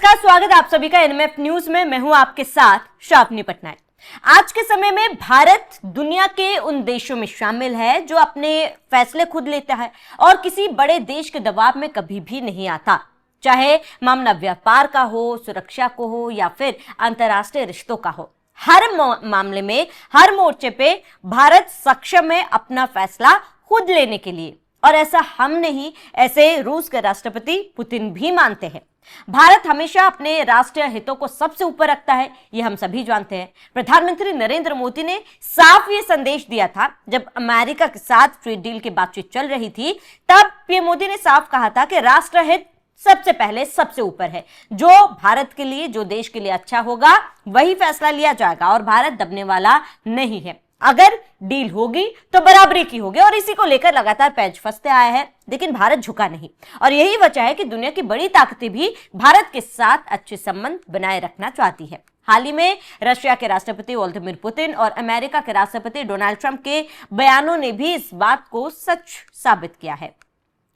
नमस्कार, स्वागत है आप सभी का एनएमएफ न्यूज में। मैं हूं आपके साथ शावनी पटनायक। आज के समय में भारत दुनिया के उन देशों में शामिल है जो अपने फैसले खुद लेता है और किसी बड़े देश के दबाव में कभी भी नहीं आता, चाहे मामला व्यापार का हो, सुरक्षा को हो या फिर अंतर्राष्ट्रीय रिश्तों का हो। हर मामले में, हर मोर्चे पे भारत सक्षम है अपना फैसला खुद लेने के लिए। और ऐसा हम नहीं, ऐसे रूस के राष्ट्रपति पुतिन भी मानते हैं। भारत हमेशा अपने राष्ट्रीय हितों को सबसे ऊपर रखता है, ये हम सभी जानते हैं। प्रधानमंत्री नरेंद्र मोदी ने साफ ये संदेश दिया था जब अमेरिका के साथ ट्रेड डील की बातचीत चल रही थी। तब पीएम मोदी ने साफ कहा था कि राष्ट्र हित सबसे पहले, सबसे ऊपर है। जो भारत के लिए, जो देश के लिए अच्छा होगा वही फैसला लिया जाएगा और भारत दबने वाला नहीं है। अगर डील होगी तो बराबरी की होगी और इसी को लेकर लगातार पैंच फंसते आया है, लेकिन भारत झुका नहीं। और यही वजह है कि दुनिया की बड़ी ताकतें भी भारत के साथ अच्छे संबंध बनाए रखना चाहती है। हाल ही में रशिया के राष्ट्रपति व्लादिमीर पुतिन और अमेरिका के राष्ट्रपति डोनाल्ड ट्रंप के बयानों ने भी इस बात को सच साबित किया है।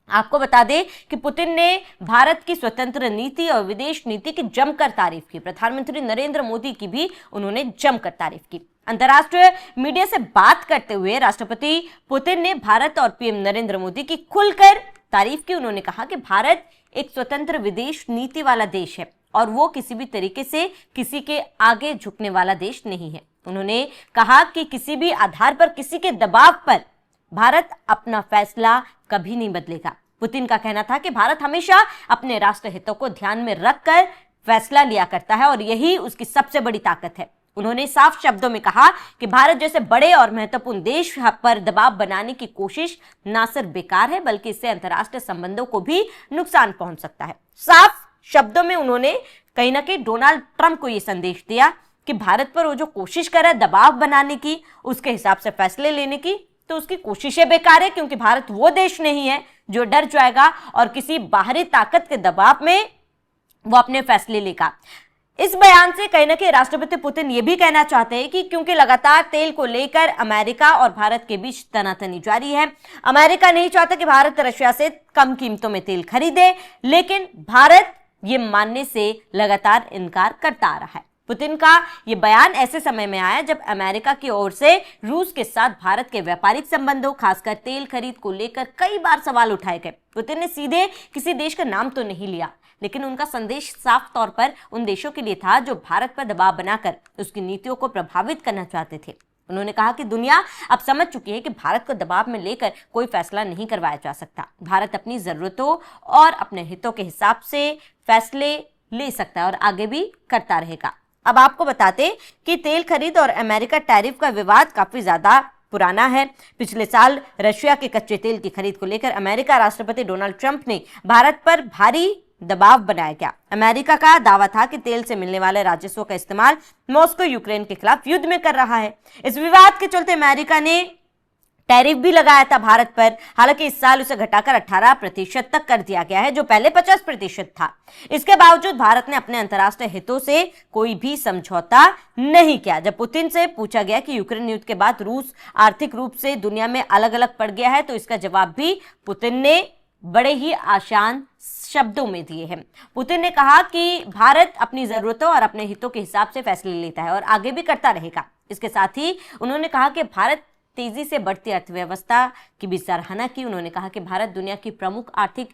आपको बता दें कि पुतिन ने भारत की स्वतंत्र नीति और विदेश नीति की जमकर तारीफ की। प्रधानमंत्री नरेंद्र मोदी की भी उन्होंने जमकर तारीफ की। अंतर्राष्ट्रीय मीडिया से बात करते हुए राष्ट्रपति पुतिन ने भारत और पीएम नरेंद्र मोदी की खुलकर तारीफ की। उन्होंने कहा कि भारत एक स्वतंत्र विदेश नीति वाला देश है और वो किसी भी तरीके से किसी के आगे झुकने वाला देश नहीं है। उन्होंने कहा कि किसी भी आधार पर, किसी के दबाव पर भारत अपना फैसला कभी नहीं बदलेगा। पुतिन का कहना था कि भारत हमेशा अपने राष्ट्र हितों को ध्यान में रखकर फैसला लिया करता है और यही उसकी सबसे बड़ी ताकत है। उन्होंने साफ शब्दों में कहा कि भारत जैसे बड़े और महत्वपूर्ण देश पर दबाव बनाने की कोशिश ना सिर्फ बेकार है, बल्कि इससे अंतर्राष्ट्रीय संबंधों को भी नुकसान पहुंच सकता है। साफ शब्दों में उन्होंने कहीं ना कहीं डोनाल्ड ट्रंप को यह संदेश दिया कि भारत पर वो जो कोशिश कर रहा है दबाव बनाने की, उसके हिसाब से फैसले लेने की, तो उसकी कोशिशें बेकार है, क्योंकि भारत वो देश नहीं है जो डर जाएगा और किसी बाहरी ताकत के दबाव में वो अपने फैसले लेगा। इस बयान से कहीं ना कहीं राष्ट्रपति पुतिन ये भी कहना चाहते हैं कि क्योंकि लगातार तेल को लेकर अमेरिका और भारत के बीच तनातनी जारी है। अमेरिका नहीं चाहता कि भारत रशिया से कम कीमतों में तेल खरीदे, लेकिन भारत ये मानने से लगातार इनकार करता आ रहा है। पुतिन का यह बयान ऐसे समय में आया जब अमेरिका की ओर से रूस के साथ भारत के व्यापारिक संबंधों, खासकर तेल खरीद को लेकर कई बार सवाल उठाए गए। पुतिन ने सीधे किसी देश का नाम तो नहीं लिया, लेकिन उनका संदेश साफ तौर पर उन देशों के लिए था जो भारत पर दबाव बनाकर उसकी नीतियों को प्रभावित करना चाहते थे। उन्होंने कहा कि दुनिया अब समझ चुकी है कि भारत को दबाव में लेकर कोई फैसला नहीं करवाया जा सकता। भारत अपनी जरूरतों और अपने हितों के हिसाब से फैसले ले सकता है और आगे भी करता रहेगा। अब आपको बताते कि तेल खरीद और अमेरिका टैरिफ का विवाद काफी ज्यादा पुराना है। पिछले साल रशिया के कच्चे तेल की खरीद को लेकर अमेरिका राष्ट्रपति डोनाल्ड ट्रंप ने भारत पर भारी दबाव बनाया गया। अमेरिका का दावा था कि तेल से मिलने वाले राजस्व का इस्तेमाल मॉस्को यूक्रेन के खिलाफ युद्ध में कर रहा है। इस विवाद के चलते अमेरिका ने टैरिफ भी लगाया था भारत पर। हालांकि इस साल उसे घटाकर 18% तक कर दिया गया है, जो पहले 50% था। इसके बावजूद भारत ने अपने अंतर्राष्ट्रीय हितों से कोई भी समझौता नहीं किया। जब पुतिन से पूछा गया कि यूक्रेन युद्ध के बाद रूस आर्थिक रूप से दुनिया में अलग अलग पड़ गया है, तो इसका जवाब भी पुतिन ने बड़े ही आसान शब्दों में दिए हैं। पुतिन ने कहा कि भारत अपनी जरूरतों और अपने हितों के हिसाब से फैसले लेता है और आगे भी करता रहेगा। इसके साथ ही उन्होंने कहा कि भारत तेजी से बढ़ती अर्थव्यवस्था की भी सराहना की। उन्होंने कहा कि भारत दुनिया की प्रमुख आर्थिक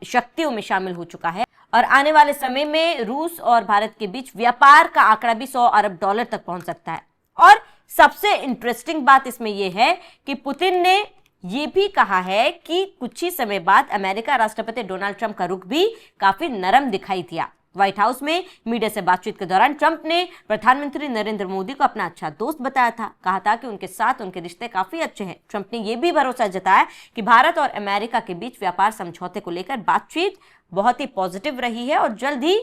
शक्तियों में शामिल हो चुका है और आने वाले समय में रूस और भारत के बीच व्यापार का आंकड़ा भी $100 अरब तक पहुंच सकता है। और सबसे इंटरेस्टिंग बात इसमें यह है कि पुतिन ने यह भी कहा है कि कुछ ही समय बाद अमेरिका राष्ट्रपति डोनाल्ड ट्रंप का रुख भी काफी नरम दिखाई दिया। व्हाइट हाउस में मीडिया से बातचीत के दौरान ट्रंप ने प्रधानमंत्री नरेंद्र मोदी को अपना अच्छा दोस्त बताया था। कहा था कि उनके साथ उनके रिश्ते काफी अच्छे हैं। ट्रंप ने यह भी भरोसा जताया कि भारत और अमेरिका के बीच व्यापार समझौते को लेकर बातचीत बहुत ही पॉजिटिव रही है और जल्द ही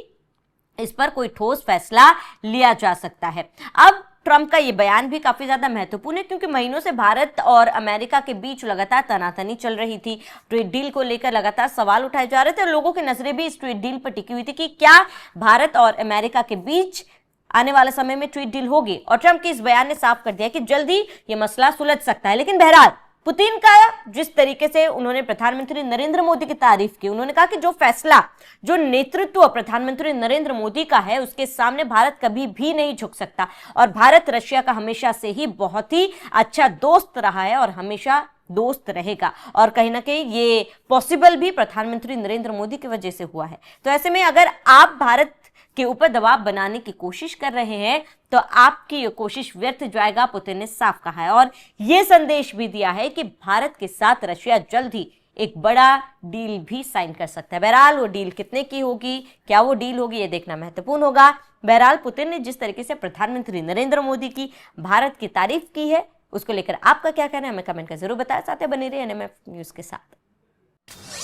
इस पर कोई ठोस फैसला लिया जा सकता है। अब ट्रंप का ये बयान भी काफी ज्यादा महत्वपूर्ण है, क्योंकि महीनों से भारत और अमेरिका के बीच लगातार तनातनी चल रही थी। ट्रेड डील को लेकर लगातार सवाल उठाए जा रहे थे और लोगों की नजरें भी इस ट्रेड डील पर टिकी हुई थी कि क्या भारत और अमेरिका के बीच आने वाले समय में ट्रेड डील होगी। और ट्रंप के इस बयान ने साफ कर दिया कि जल्दी ये मसला सुलझ सकता है। लेकिन बहरहाल पुतिन का जिस तरीके से उन्होंने प्रधानमंत्री नरेंद्र मोदी की तारीफ की, उन्होंने कहा कि जो फैसला, जो नेतृत्व प्रधानमंत्री नरेंद्र मोदी का है, उसके सामने भारत कभी भी नहीं झुक सकता और भारत रशिया का हमेशा से ही बहुत ही अच्छा दोस्त रहा है और हमेशा दोस्त रहेगा और कहीं ना कहीं ये पॉसिबल भी प्रधानमंत्री नरेंद्र मोदी की वजह से हुआ है। तो ऐसे में अगर आप भारत के ऊपर दबाव बनाने की कोशिश कर रहे हैं तो आपकी ये कोशिश व्यर्थ जाएगा, पुतिन ने साफ कहा है और ये संदेश भी दिया है कि भारत के साथ रशिया जल्द ही एक बड़ा डील भी साइन कर सकता है। बहरहाल वो डील कितने की होगी, क्या वो डील होगी, ये देखना महत्वपूर्ण होगा। बहरहाल पुतिन ने जिस तरीके से प्रधानमंत्री नरेंद्र मोदी की भारत की तारीफ की है, उसको लेकर आपका क्या कहना है हमें कमेंट कर जरूर बताएं। साथ ही बने रहिए एनएमएफ न्यूज के साथ।